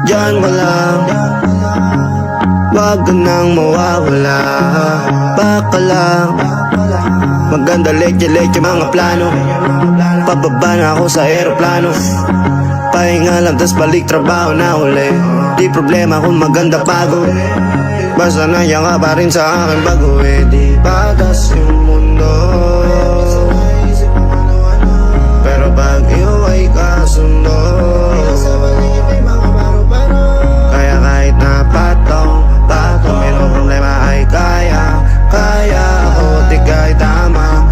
Diyan ka lang, wag ka nang mawawala. Baka lang maganda leche-leche mga plano. Pababa na ako sa aeroplano, pahinga lang tas balik trabaho na uli. Di problema kung maganda bago, basta nandiyan ka pa rin sa akin bago. Di bagas yung mundo, pero pag iyo ay kasundo. Kaya kahit na patong mayroong problema ay kaya ako. Di kahit tama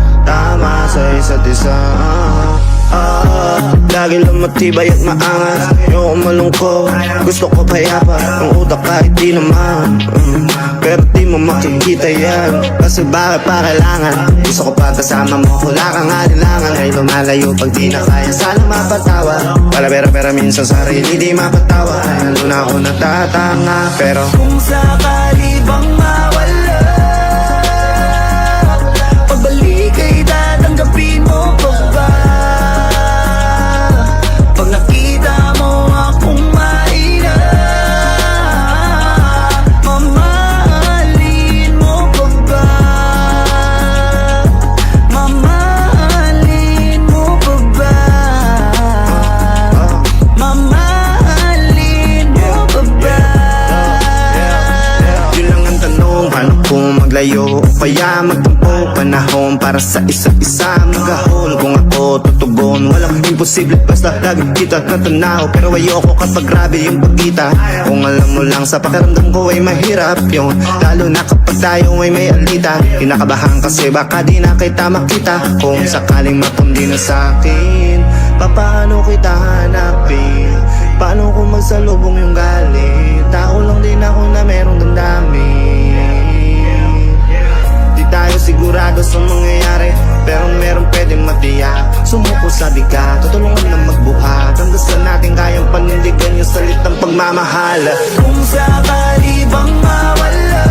sa isa't isa. Lagi lang matibay at maangas, ayoko malungkot, gusto ko payapa. Ang utak kahit di naman, pero di mo makikita yan. Kasi bakit pa kailangan? Gusto ko pa kasama mo, wala kang alilangan. Ay lumalayo pag di na kaya, sana mapatawa. Wala pera minsan sarili di mapatawa. Lalo na ako natatanga, pero kung sakali bang mawala, pagbalik ay tatanggapin mo pa ba? Pag nakita mo akong mahina, mamahalin mo pa ba? Mamahalin mo pa ba? Mamahalin mo pa ba? yun lang ang tanong, paano kung maglayo o kaya magtampo? Panahon para sa isa't isa, magahol. Kung ako tutugon, walang imposible, basta lagi kita natanaw. Pero ayoko kapag grabe yung pagkita. Kung alam mo lang sa pakiramdam ko ay mahirap yun, lalo na kapag tayo ay may alita. Kinakabahan kasi baka di na kita makita. Kung sakaling mapundi na sa'kin, paano kita hanapin? Paano kung magsalubong yung galit? Tao lang din ako na merong damdamin. Di tayo sigurado sa mangyayari, pero meron pwedeng matiyak. Sumuko sa bigat, tutulungan na magbuhat, hanggang sa natin kayang panindigan yung salitang pagmamahal. Kung sakali bang mawala,